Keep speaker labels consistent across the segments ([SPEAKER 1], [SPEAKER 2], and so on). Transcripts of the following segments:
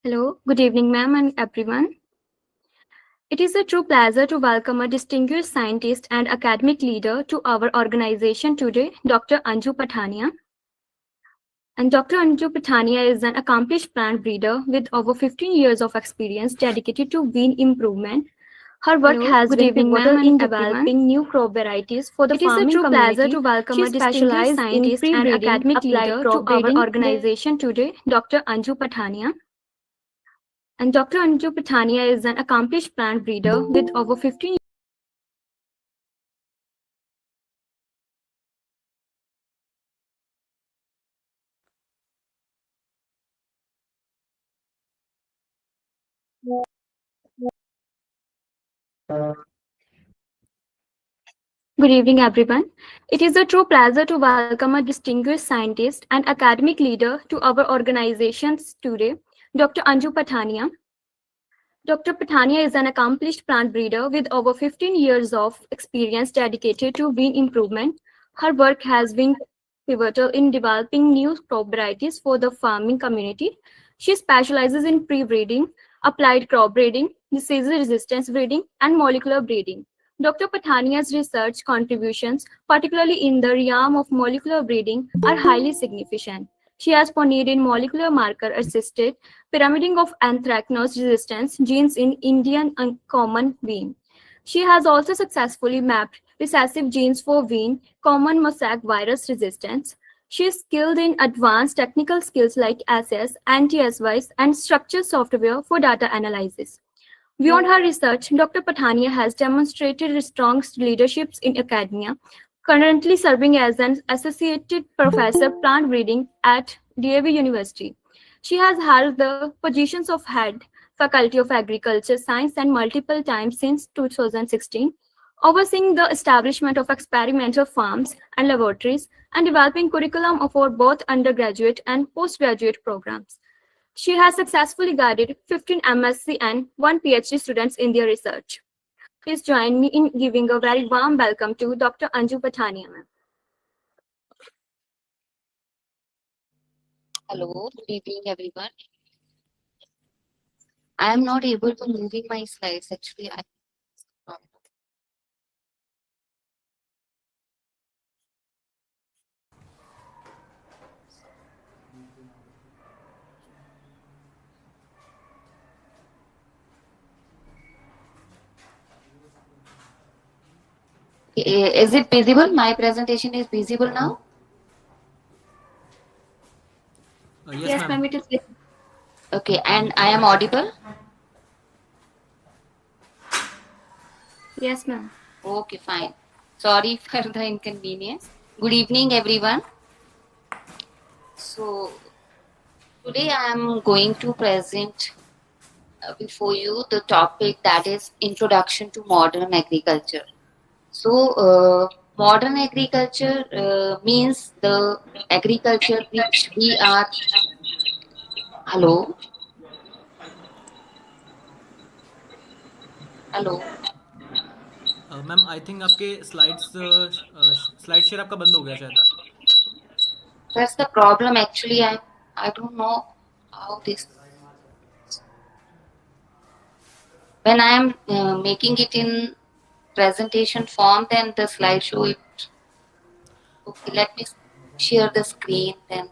[SPEAKER 1] Hello, good evening, ma'am, and everyone. It is a true pleasure to welcome a distinguished scientist and academic leader to our organization today, Dr. Anju Pathania. And Dr. Anju Pathania is an accomplished plant breeder with over 15 years of experience dedicated to bean improvement. Her work
[SPEAKER 2] Hello,
[SPEAKER 1] has
[SPEAKER 2] good
[SPEAKER 1] been
[SPEAKER 2] evening, ma'am,
[SPEAKER 1] pivotal
[SPEAKER 2] and
[SPEAKER 1] in
[SPEAKER 2] everyone.
[SPEAKER 1] developing new crop varieties for the
[SPEAKER 2] It is a
[SPEAKER 1] farming
[SPEAKER 2] true pleasure
[SPEAKER 1] community.
[SPEAKER 2] to welcome
[SPEAKER 1] She
[SPEAKER 2] a distinguished
[SPEAKER 1] specializes in
[SPEAKER 2] scientist and
[SPEAKER 1] pre-breeding
[SPEAKER 2] academic
[SPEAKER 1] applied
[SPEAKER 2] leader to
[SPEAKER 1] crop
[SPEAKER 2] our
[SPEAKER 1] breeding.
[SPEAKER 2] organization today,
[SPEAKER 1] Dr. Anju Pathania. And Dr. Anju Pathania is an accomplished plant breeder with over 15. Good evening, everyone. It is a true pleasure to welcome a distinguished scientist and academic leader to our organizations today, Dr. Anju Pathania. Dr. Pathania is an accomplished plant breeder with over 15 years of experience dedicated to bean improvement. Her work has been pivotal in developing new crop varieties for the farming community. She specializes in pre-breeding, applied crop breeding, disease resistance breeding, and molecular breeding. Dr. Pathania's research contributions, particularly in the realm of molecular breeding, are highly significant. She has pioneered in molecular marker assisted pyramiding of anthracnose resistance genes in Indian common bean. She has also successfully mapped recessive genes for bean common mosaic virus resistance. She is skilled in advanced technical skills like SS, anti-SYs, and structured software for data analysis. Beyond her research, Dr. Pathania has demonstrated strong leadership in academia, currently serving as an associate professor plant breeding at DAV University. She has held the positions of head faculty of agriculture science and multiple times since 2016, overseeing the establishment of experimental farms and laboratories and developing curriculum for both undergraduate and postgraduate programs. She has successfully guided 15 MSc and 1 PhD students in their research. Please join me in giving a very warm welcome to Dr. Anju Pathania, ma'am.
[SPEAKER 3] Hello, good evening everyone. I am not able to moving my slides actually. Is it visible? My presentation is visible now?
[SPEAKER 1] Yes, ma'am, it is.
[SPEAKER 3] Okay, and I am audible?
[SPEAKER 1] Yes, ma'am.
[SPEAKER 3] Okay, fine. Sorry for the inconvenience. Good evening everyone. So today I am going to present before you the topic that is Introduction to Modern Agriculture. So, modern agriculture means the agriculture which we are. Hello, hello.
[SPEAKER 4] Ma'am I think आपके slide share आपका बंद हो गया शायद.
[SPEAKER 3] That's the problem. Actually, I don't know how this. When I am making it in presentation form, then the slideshow. Okay, let me share the screen then.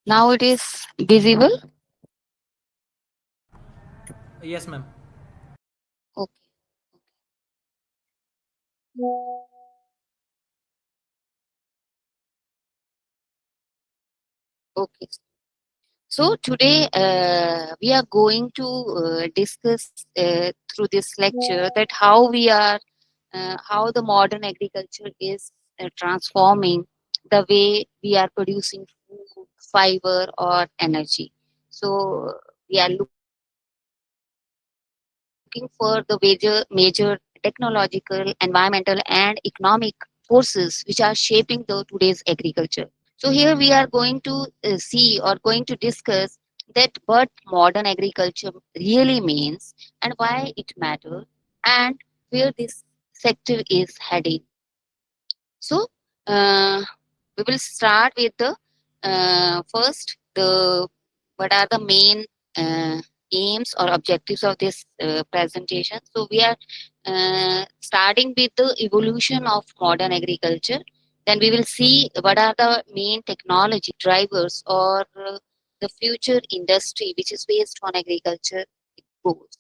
[SPEAKER 3] Now it is visible.
[SPEAKER 4] Yes ma'am.
[SPEAKER 3] Okay. Okay. So today we are going to discuss through this lecture that how the modern agriculture is transforming the way we are producing food, fiber, or energy. So we are looking for the major technological, environmental, and economic forces which are shaping the today's agriculture. So here we are going to see or going to discuss that what modern agriculture really means and why it matters and where this sector is heading. So we will start with the first the what are the main uh, aims or objectives of this presentation. So we are starting with the evolution of modern agriculture. Then we will see what are the main technology drivers or the future industry which is based on agriculture goals.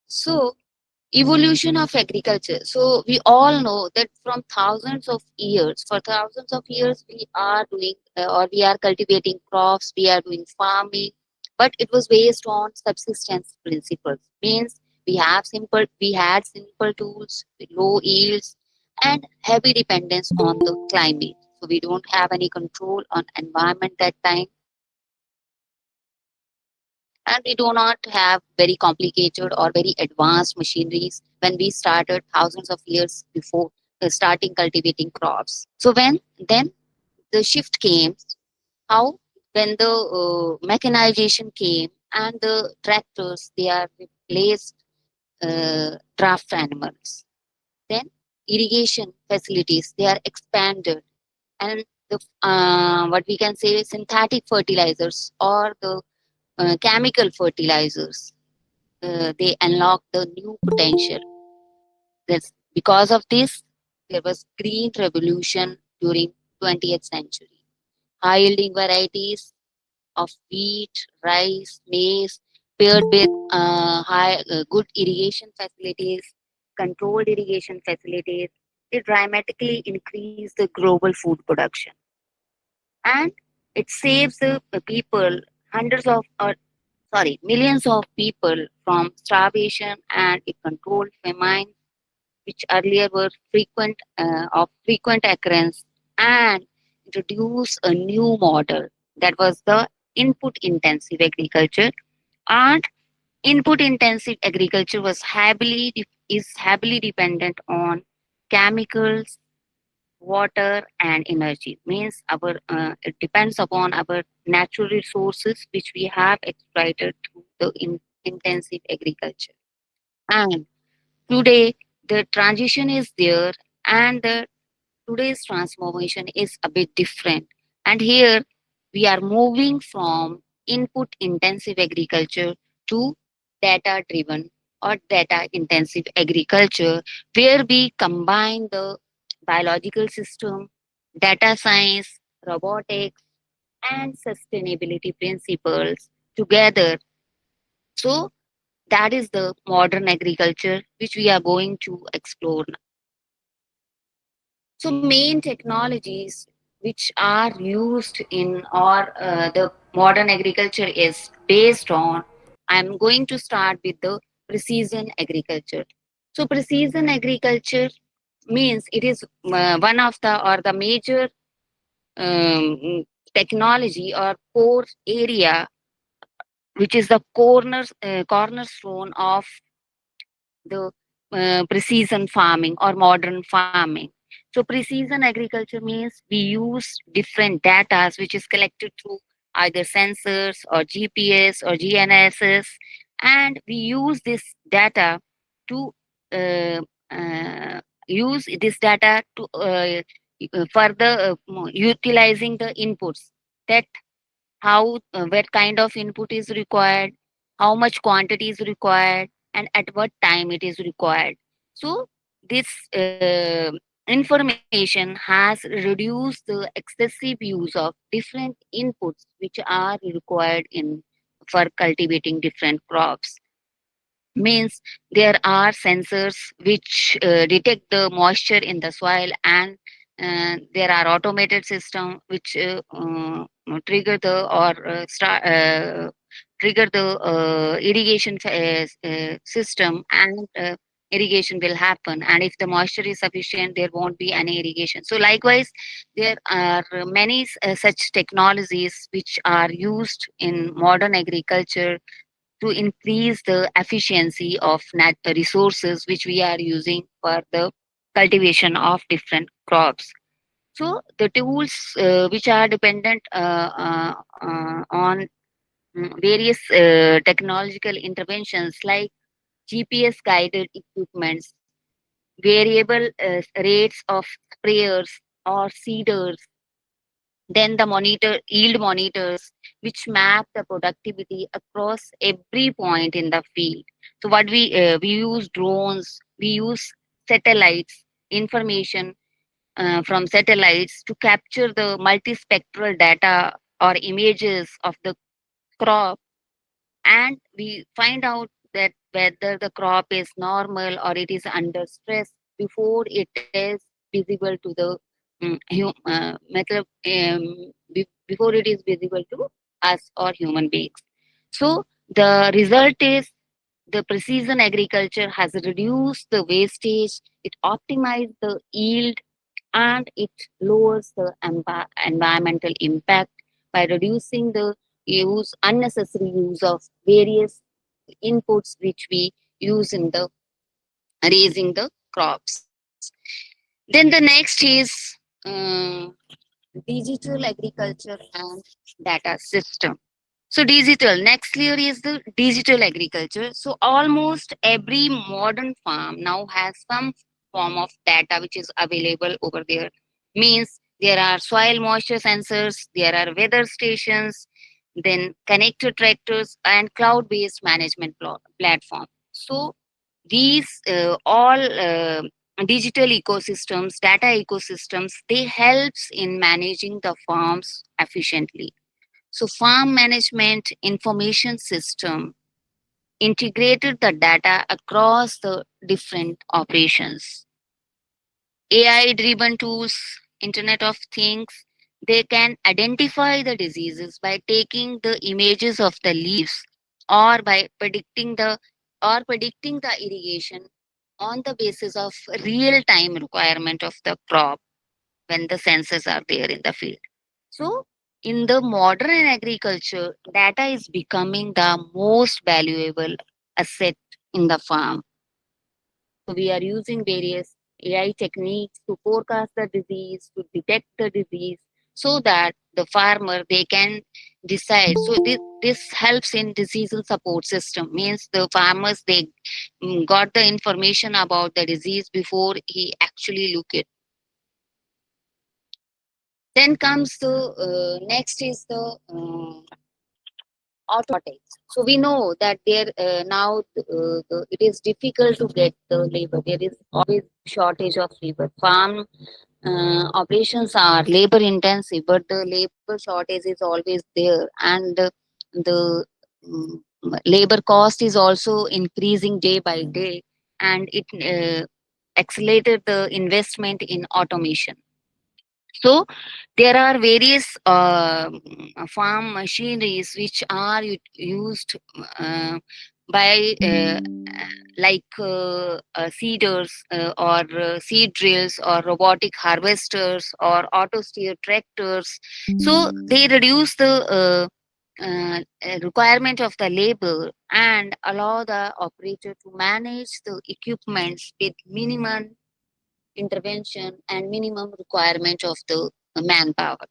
[SPEAKER 3] So evolution of agriculture. So we all know that from thousands of years, for thousands of years, we are doing or we are cultivating crops, we are doing farming, but it was based on subsistence principles. Means we had simple tools, with low yields, and heavy dependence on the climate. So we don't have any control on environment that time, and we do not have very complicated or very advanced machineries when we started thousands of years before starting cultivating crops. So when then the shift came, how when the mechanization came and the tractors they are replaced draft animals, then irrigation facilities they are expanded, and the what we can say synthetic fertilizers or the chemical fertilizers they unlock the new potential. This, because of this, there was green revolution during 20th century. High yielding varieties of wheat, rice, maize, paired with good irrigation facilities, controlled irrigation facilities, it dramatically increased the global food production, and it saves the people hundreds of millions of people from starvation, and it controlled famine, which earlier were frequent occurrence, and introduced a new model that was the input intensive agriculture. And input intensive agriculture is heavily dependent on chemicals, water, and energy. Means our it depends upon our natural resources which we have exploited through the intensive agriculture. And today the transition is there, and the today's transformation is a bit different. And here we are moving from input intensive agriculture to data driven or data intensive agriculture, where we combine the biological system, data science, robotics, and sustainability principles together. So that is the modern agriculture which we are going to explore. So main technologies which are used in or the modern agriculture is based on, I'm going to start with the precision agriculture. So precision agriculture means it is one of the or the major um, technology or core area which is the cornerstone of the precision farming or modern farming. So precision agriculture means we use different data which is collected through either sensors or GPS or GNSS, and we use this data to uh, uh, use this data to further utilizing the inputs, that how what kind of input is required, how much quantity is required, and at what time it is required. So this information has reduced the excessive use of different inputs which are required in for cultivating different crops. Means there are sensors which detect the moisture in the soil, and there are automated system which trigger the or start trigger the irrigation system, and irrigation will happen, and if the moisture is sufficient there won't be any irrigation. So likewise there are many such technologies which are used in modern agriculture to increase the efficiency of resources which we are using for the cultivation of different crops. So the tools which are dependent on various technological interventions like GPS guided equipments, variable rates of sprayers or seeders, then the yield monitors, which map the productivity across every point in the field. So what we use drones, we use satellites, information from satellites to capture the multispectral data or images of the crop, and we find out that whether the crop is normal or it is under stress before it is visible to the before it is visible to us or human beings. So the result is the precision agriculture has reduced the wastage, it optimized the yield, and it lowers the environmental impact by reducing the unnecessary use of various inputs which we use in the raising the crops. Then the next is uh, digital agriculture and data system. So digital, next layer is the digital agriculture. So almost every modern farm now has some form of data which is available over there. Means there are soil moisture sensors, there are weather stations, then connected tractors and cloud-based management platform. So these all digital ecosystems, data ecosystems, they helps in managing the farms efficiently. So farm management information system integrated the data across the different operations. AI driven tools, Internet of Things, they can identify the diseases by taking the images of the leaves or by predicting the irrigation on the basis of real time requirement of the crop when the sensors are there in the field. So, in the modern agriculture, data is becoming the most valuable asset in the farm. So, we are using various AI techniques to forecast the disease, to detect the disease, so that the farmer they can decide. So, this helps in decision support system. Means the farmers they got the information about the disease before he actually look it. Then comes the next is the automatics. So we know that there now it is difficult to get the labor. There is always shortage of labor. Farm operations are labor intensive, but the labor shortage is always there, and the um, labor cost is also increasing day by day, and it accelerated the investment in automation. So there are various farm machineries which are used uh, by seeders or seed drills or robotic harvesters or auto steer tractors. So they reduce the requirement of the labor and allow the operator to manage the equipments with minimum intervention and minimum requirement of the manpower.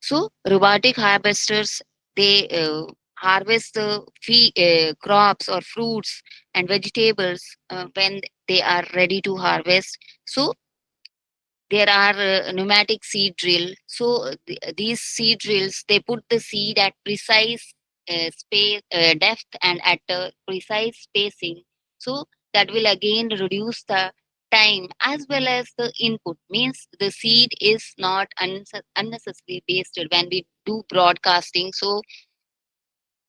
[SPEAKER 3] So robotic harvesters they harvest the crops or fruits and vegetables when they are ready to harvest. So there are pneumatic seed drill. So these seed drills they put the seed at precise space, depth, and at a precise spacing. So that will again reduce the time as well as the input. Means the seed is not unnecessarily wasted when we do broadcasting. So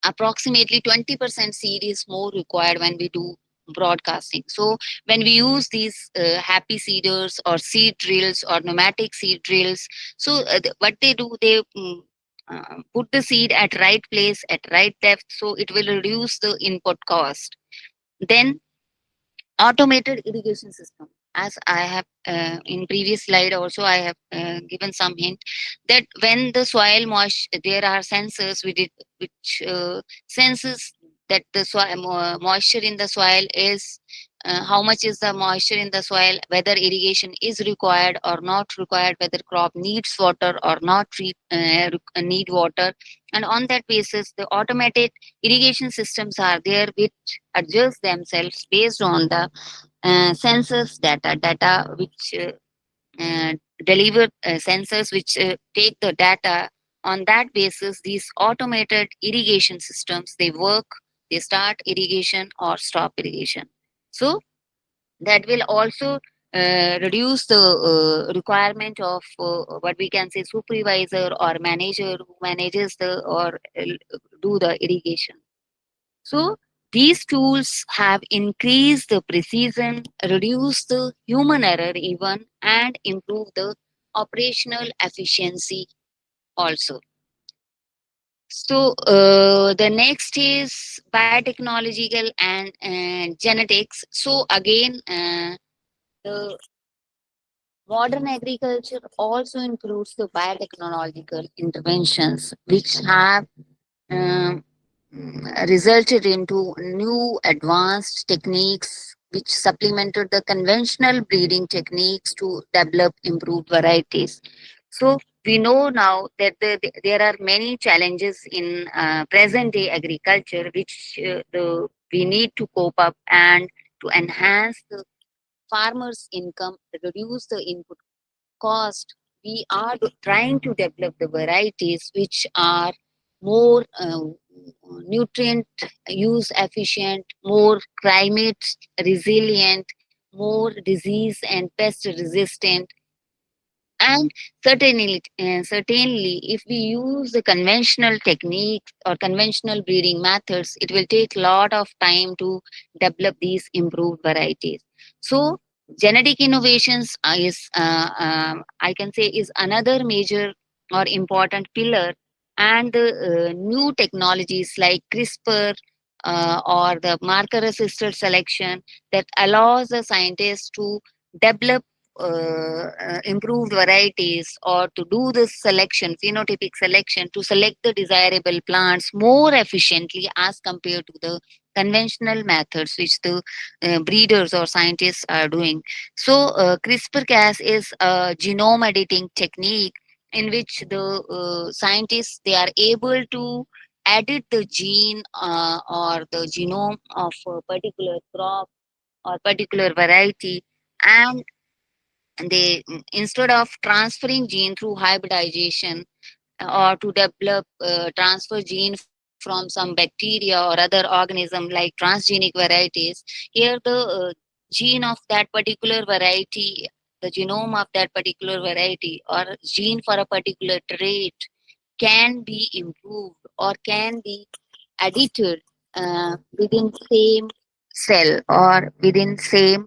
[SPEAKER 3] approximately 20% seed is more required when we do broadcasting. So when we use these happy seeders or seed drills or pneumatic seed drills, so what they do, they put the seed at right place at right depth, so it will reduce the input cost. Then automated irrigation system, as I have in previous slide also I have given some hint that when the soil moisture, there are sensors which senses that the soil moisture in the soil is how much is the moisture in the soil, whether irrigation is required or not required, whether crop needs water or not need water. And on that basis, the automated irrigation systems are there which adjust themselves based on the sensors data which uh, deliver sensors which take the data. On that basis, these automated irrigation systems, they work, they start irrigation or stop irrigation. So that will also reduce the requirement of what we can say supervisor or manager who manages the or do the irrigation. So these tools have increased the precision, reduced the human error even, and improved the operational efficiency also. So the next is biotechnological and genetics. So again, the modern agriculture also includes the biotechnological interventions, which have um, resulted into new advanced techniques which supplemented the conventional breeding techniques to develop improved varieties. So we know now that there are many challenges in present day agriculture which we need to cope up and to enhance the farmers' income, reduce the input cost. We are trying to develop the varieties which are more nutrient use efficient, more climate resilient, more disease and pest resistant. And certainly, if we use the conventional techniques or conventional breeding methods, it will take a lot of time to develop these improved varieties. So, genetic innovations I can say, is another major or important pillar, and the new technologies like CRISPR or the marker-assisted selection that allows the scientists to develop improved varieties or to do this selection, phenotypic selection, to select the desirable plants more efficiently as compared to the conventional methods which the breeders or scientists are doing. So, CRISPR-Cas is a genome editing technique in which the scientists, they are able to edit the gene or the genome of a particular crop or particular variety, and they, instead of transferring gene through hybridization or to develop transfer gene from some bacteria or other organism like transgenic varieties, here the gene of that particular variety, the genome of that particular variety or gene for a particular trait can be improved or can be edited within same cell or within same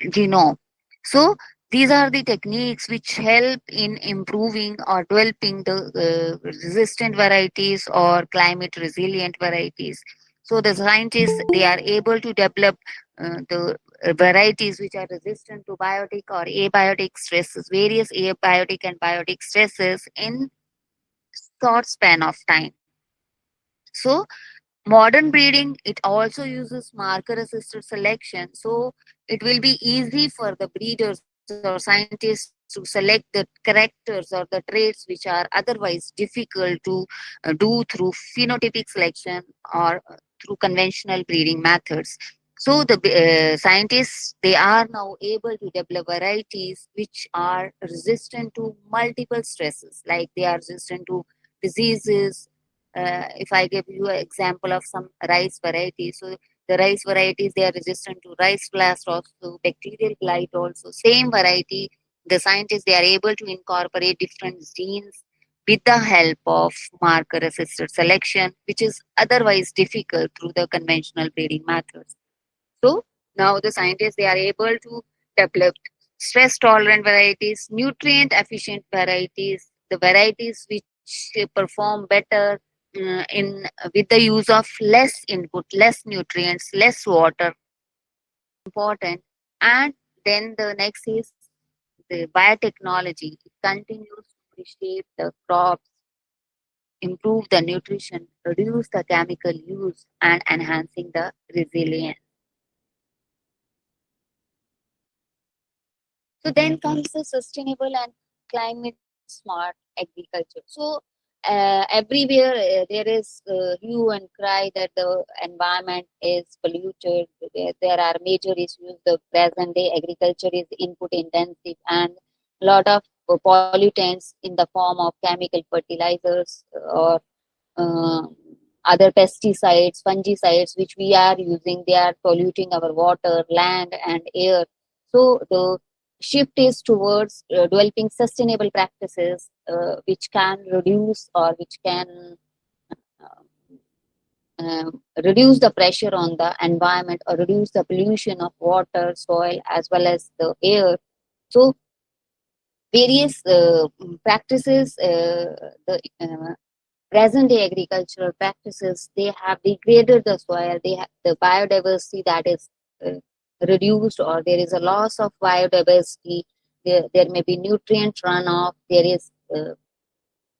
[SPEAKER 3] genome. So these are the techniques which help in improving or developing the resistant varieties or climate resilient varieties. So the scientists, they are able to develop the varieties which are resistant to biotic or abiotic stresses, various abiotic and biotic stresses in short span of time. So modern breeding, it also uses marker assisted selection. So it will be easy for the breeders or scientists to select the characters or the traits which are otherwise difficult to do through phenotypic selection or through conventional breeding methods. So the scientists, they are now able to develop varieties which are resistant to multiple stresses, like they are resistant to diseases. If I give you an example of some rice varieties, so the rice varieties, they are resistant to rice blast, also bacterial blight, also same variety. The scientists, they are able to incorporate different genes with the help of marker assisted selection, which is otherwise difficult through the conventional breeding methods. So now the scientists, they are able to develop stress tolerant varieties, nutrient efficient varieties, the varieties which perform better in with the use of less input, less nutrients, less water, important. And then the next is the biotechnology. It continues to reshape the crops, improve the nutrition, reduce the chemical use, and enhancing the resilience. So then comes the sustainable and climate smart agriculture. So everywhere there is hue and cry that the environment is polluted. There are major issues. The present day agriculture is input intensive and a lot of pollutants in the form of chemical fertilizers or uh, other pesticides, fungicides, which we are using. They are polluting our water, land, and air. So the shift is towards developing sustainable practices which can reduce or which can reduce the pressure on the environment or reduce the pollution of water, soil, as well as the air. So various practices, the present day agricultural practices, they have degraded the soil. They have the biodiversity that is uh, reduced, or there is a loss of biodiversity. There may be nutrient runoff. There is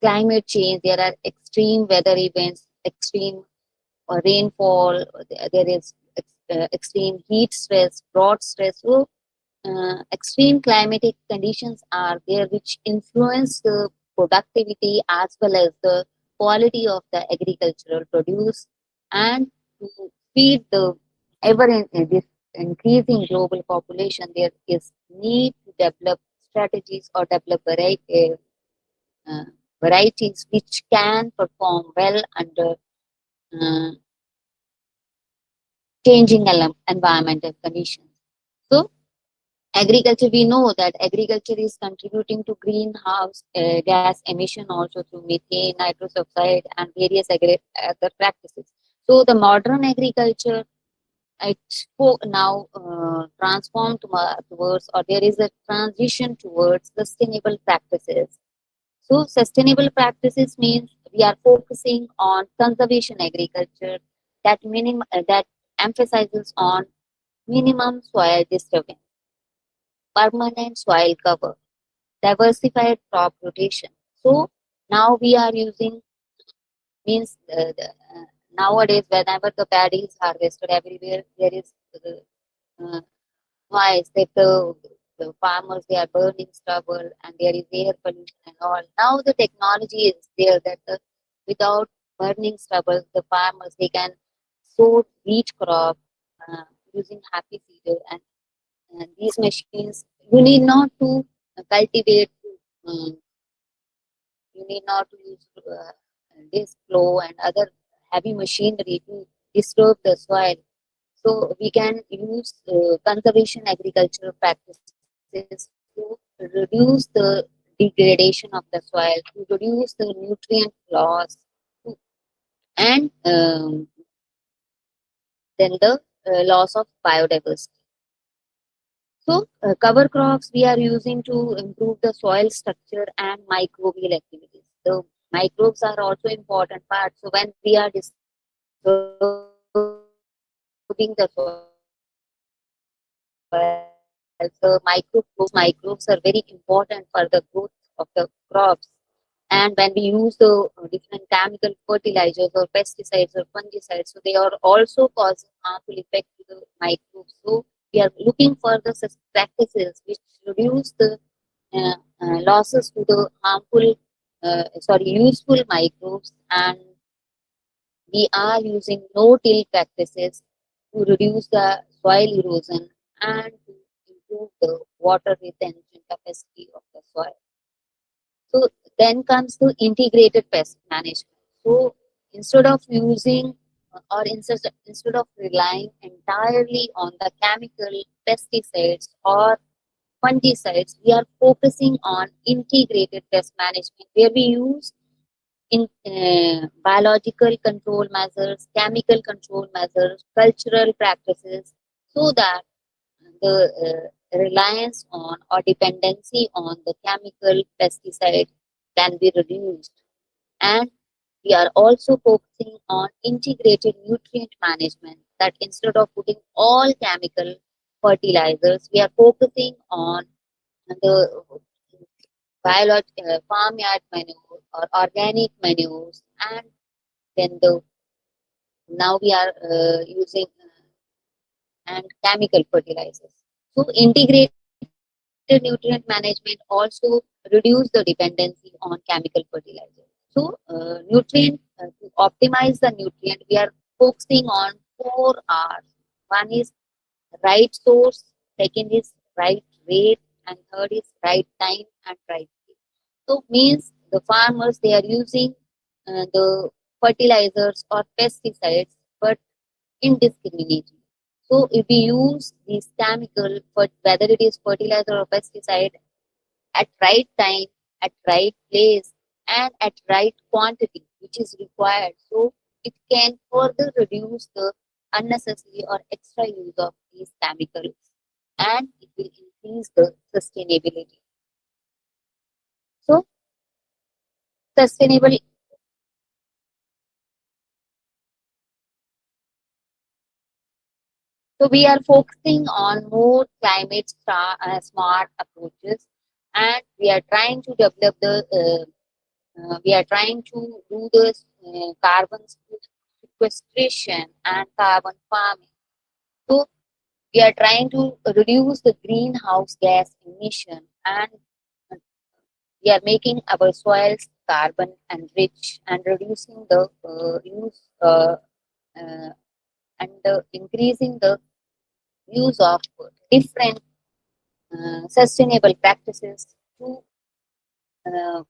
[SPEAKER 3] climate change. There are extreme weather events, extreme rainfall. There is extreme heat stress, drought stress. So extreme climatic conditions are there which influence the productivity as well as the quality of the agricultural produce. And to feed the this increasing global population, there is need to develop strategies or develop uh, varieties which can perform well under uh, changing environmental conditions. So agriculture, we know that agriculture is contributing to greenhouse gas emission also through methane, nitrous oxide, and various other practices. So the modern agriculture, it's now transformed towards, or there is a transition towards sustainable practices. So sustainable practices means we are focusing on conservation agriculture that emphasizes on minimum soil disturbance, permanent soil cover, diversified crop rotation. So now we are using, means nowadays whenever the paddy is harvested, everywhere there is uh, noise that the farmers, they are burning stubble and there is air pollution and all. Now the technology is there that without burning stubble, the farmers, they can sow wheat crop uh, using happy seeder, and these machines, you need not to cultivate. um, you need not to use this flow and other heavy machinery to disturb the soil. So we can use conservation agricultural practices to reduce the degradation of the soil, to reduce the nutrient loss, and then the loss of biodiversity. So, cover crops we are using to improve the soil structure and microbial activities. The microbes are also important part. So, when we are disturbing the soil, the microbes, those microbes are very important for the growth of the crops. And when we use the different chemical fertilizers or pesticides or fungicides, so they are also causing harmful effect to the microbes. So we are looking for the practices which reduce the losses to the harmful, useful microbes, and we are using no-till practices to reduce the soil erosion and to improve the water retention capacity of the soil. So then comes the integrated pest management. So instead of using instead of relying entirely on the chemical pesticides or fungicides, we are focusing on integrated pest management where we use in biological control measures, chemical control measures, cultural practices, so that the reliance on or dependency on the chemical pesticide can be reduced. And we are also focusing on integrated nutrient management, that instead of putting all chemical fertilizers, we are focusing on the farmyard manure or organic manures, and then the now we are using and chemical fertilizers. So integrated The nutrient management also reduce the dependency on chemical fertilizer. So, to optimize the nutrient, we are focusing on 4 R's. One is right source, second is right rate, and third is right time and right place. So, means the farmers they are using the fertilizers or pesticides, but indiscriminately. So, if we use these chemical, but whether it is fertilizer or pesticide at right time, at right place, and at right quantity, which is required. So it can further reduce the unnecessary or extra use of these chemicals, and it will increase the sustainability. So sustainable. So we are focusing on more smart approaches, and we are trying to develop we are trying to do this carbon sequestration and carbon farming. So we are trying to reduce the greenhouse gas emission, and uh, we are making our soils carbon enriched and reducing the use uh, and increasing the use of different sustainable practices to uh,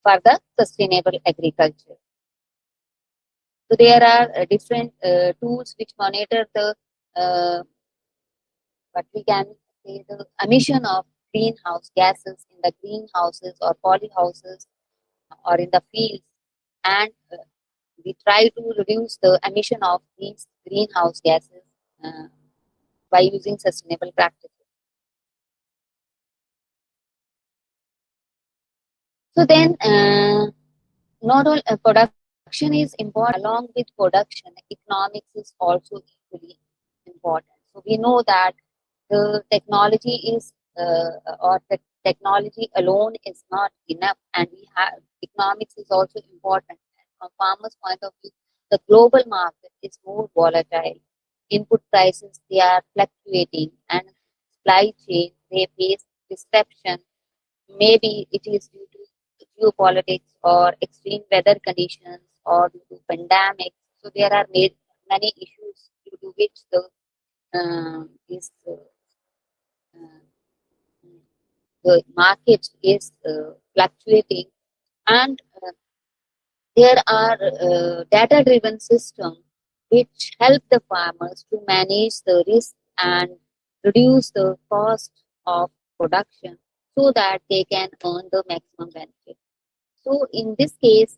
[SPEAKER 3] for the sustainable agriculture. So there are different tools which monitor the uh, what we can say the emission of greenhouse gases in the greenhouses or polyhouses or in the fields, and we try to reduce the emission of these greenhouse gases uh, by using sustainable practices. So then, not all production is important. Along with production, economics is also equally important. So we know that the technology is or the technology alone is not enough, and we have economics is also important. And from farmers point of view, the global market is more volatile. Input prices they are fluctuating, and supply chain they face disruption. Maybe it is due to geopolitics or extreme weather conditions or due to pandemics. So there are many issues due to which uh, the market is fluctuating, and there are data driven systems which help the farmers to manage the risk and reduce the cost of production so that they can earn the maximum benefit. So in this case,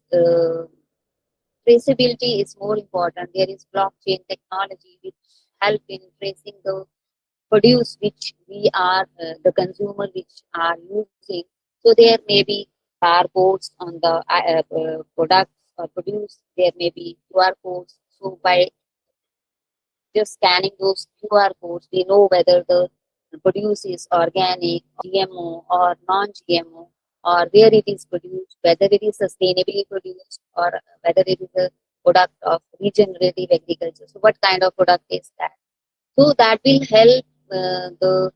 [SPEAKER 3] traceability is more important. There is blockchain technology which help in tracing the produce which we are the consumer which are using. So there may be barcodes on the products or produce. There may be QR codes. So by just scanning those QR codes, we know whether the produce is organic, GMO or non-GMO, or where it is produced, whether it is sustainably produced, or whether it is a product of regenerative agriculture. So what kind of product is that? So that will help the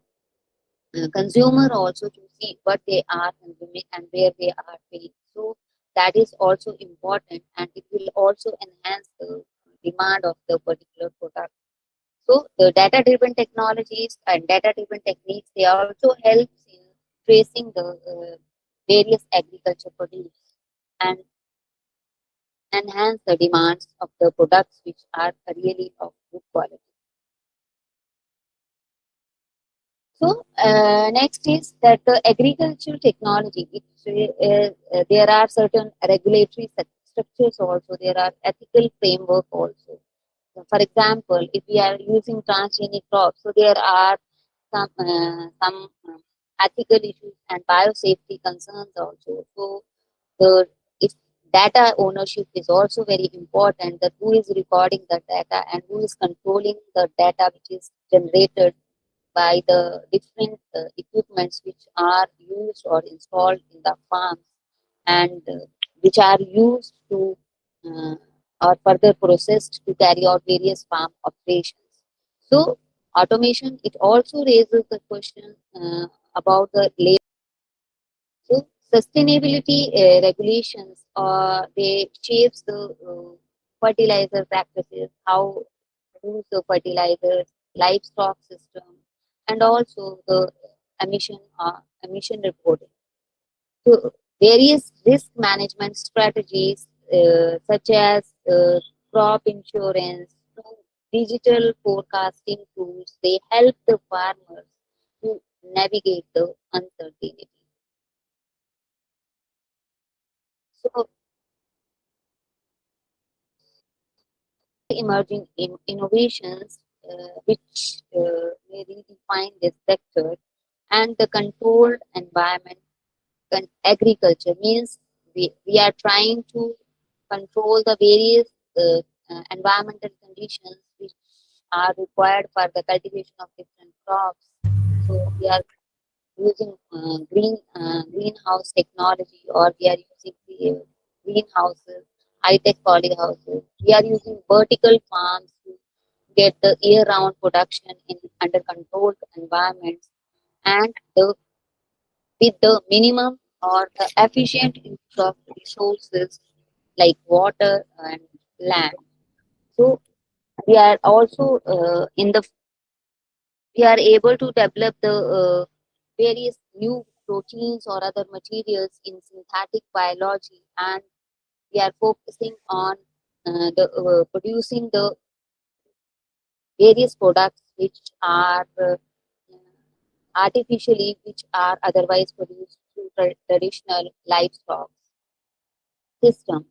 [SPEAKER 3] consumer also to see what they are consuming and where they are paying. So that is also important, and it will also enhance the demand of the particular product. So the data-driven technologies and data-driven techniques they also help in tracing the various agriculture produce and enhance the demands of the products which are really of good quality. So next is that the agricultural technology. There are certain regulatory structures also. There are ethical framework also. So for example, if we are using transgenic crops, so there are some ethical issues and biosafety concerns also. So the if data ownership is also very important. That who is recording the data and who is controlling the data which is generated by the different equipments which are used or installed in the farms, and which are used to uh, or further processed to carry out various farm operations. So automation it also raises the question about the labor. So sustainability regulations, they shapes the fertilizer practices, how use the fertilizers, livestock system, and also the emission reporting. So various risk management strategies such as crop insurance, to digital forecasting tools, they help the farmers to navigate the uncertainty. So emerging innovations which may redefine this sector, and the controlled environment agriculture means we are trying to control the various environmental conditions which are required for the cultivation of different crops. So we are using greenhouse technology, or we are using the greenhouses, high-tech polyhouses. We are using vertical farms to get the year-round production in under controlled environments, and with the minimum or the efficient use of resources like water and land. So we are also we are able to develop the various new proteins or other materials in synthetic biology, and we are focusing on the producing the various products which are artificially, which are otherwise produced through traditional livestock system.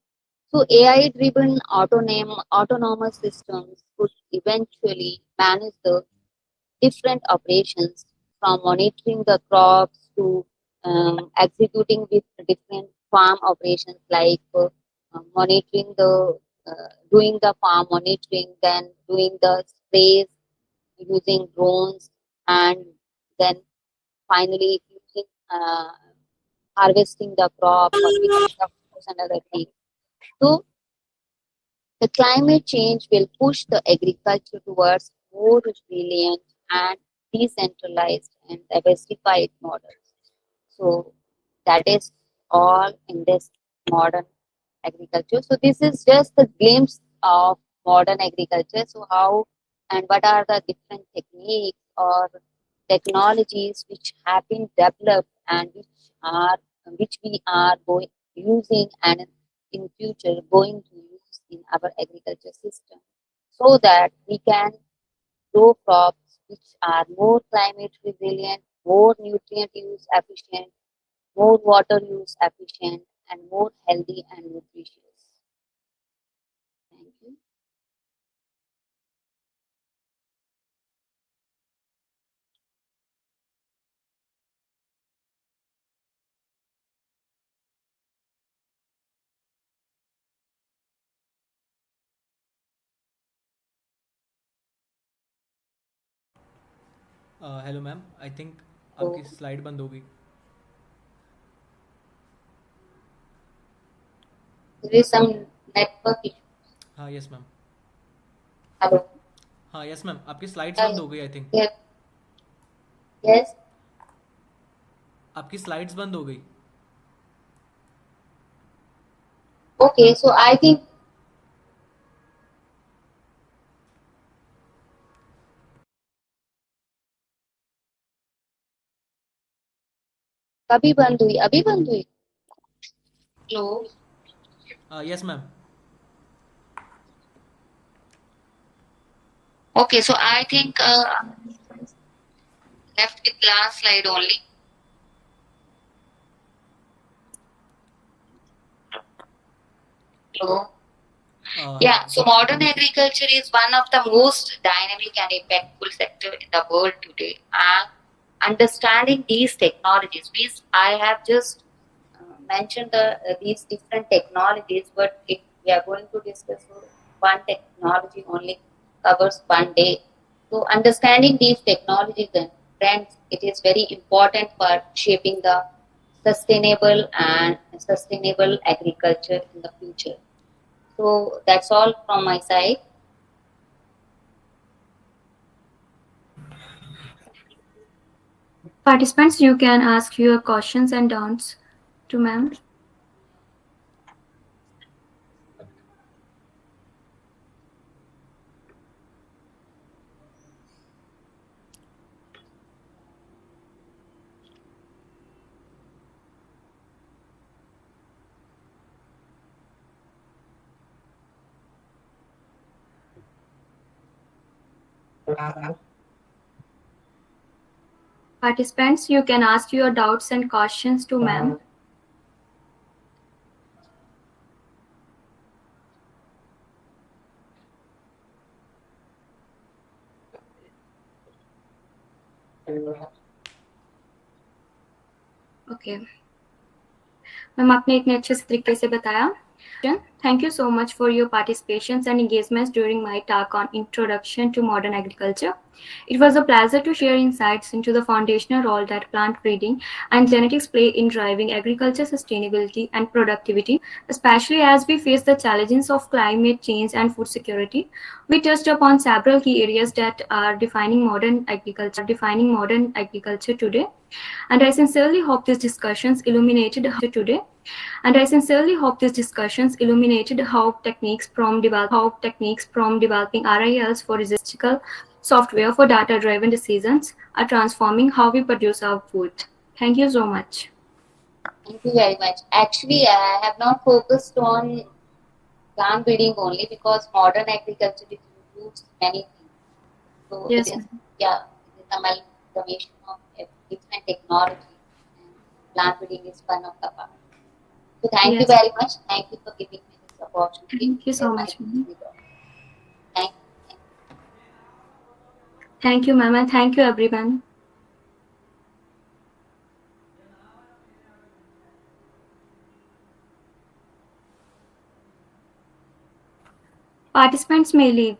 [SPEAKER 3] So AI-driven autonomous systems could eventually manage the different operations, from monitoring the crops to executing with different farm operations, like monitoring the doing the farm monitoring, then doing the sprays using drones, and then finally using harvesting the crop or picking the fruits and other things. So the climate change will push the agriculture towards more resilient and decentralized and diversified models. So that is all in this modern agriculture. So this is just a glimpse of modern agriculture. So how and what are the different techniques or technologies which have been developed, and are which we are going using, and in future going to use in our agriculture system, so that we can grow crops which are more climate resilient, more nutrient use efficient, more water use efficient, and more healthy and nutritious. Thank you.
[SPEAKER 4] Hello ma'am, I think आपकी
[SPEAKER 3] So
[SPEAKER 4] slide बंद हो गई.
[SPEAKER 3] there is some network issue.
[SPEAKER 4] हाँ yes ma'am.
[SPEAKER 3] Hello.
[SPEAKER 4] हाँ yes ma'am, आपकी slides
[SPEAKER 3] Yeah,
[SPEAKER 4] बंद हो गई आई थिंक.
[SPEAKER 3] yeah, yes.
[SPEAKER 4] आपकी स्लाइड्स बंद हो गई.
[SPEAKER 3] Okay. So I think कभी बंद हुई, अभी बंद हुई. Hello.
[SPEAKER 4] Yes ma'am.
[SPEAKER 3] Okay. So I think left with last slide only. Hello. Yeah, so modern agriculture is one of the most dynamic and impactful sector in the world today. And understanding these technologies, I have just mentioned these different technologies, but if we are going to discuss, one technology only covers one day. So understanding these technologies and trends, it is very important for shaping the sustainable agriculture in the future. So that's all from my side.
[SPEAKER 1] Participants, you can ask your questions and doubts to ma'am. Participants, you can ask your doubts and questions to ma'am. Okay ma'am, आपने इतने अच्छे तरीके से बताया. Thank you so much for your participations and engagements during my talk on Introduction to Modern Agriculture. It was a pleasure to share insights into the foundational role that plant breeding and genetics play in driving agriculture sustainability and productivity, especially as we face the challenges of climate change and food security. We touched upon several key areas that are defining modern agriculture today. And I sincerely hope these discussions illuminated how techniques from developing RILs for statistical software for data-driven decisions are transforming how we produce our food. Thank you so much.
[SPEAKER 3] Thank you very much. Actually, I have not focused on plant breeding only because modern agriculture includes many things. So
[SPEAKER 1] Yes,
[SPEAKER 3] it is amalgamation of different technology, and plant breeding is one of the part. So thank you
[SPEAKER 1] yes.
[SPEAKER 3] very much. Thank you for giving me this opportunity.
[SPEAKER 1] Thank you
[SPEAKER 3] to share
[SPEAKER 1] so
[SPEAKER 3] my
[SPEAKER 1] much,
[SPEAKER 3] views
[SPEAKER 1] ma'am.
[SPEAKER 3] with you. Thank you.
[SPEAKER 1] Thank you, ma'am, and thank you, everyone. Participants may leave.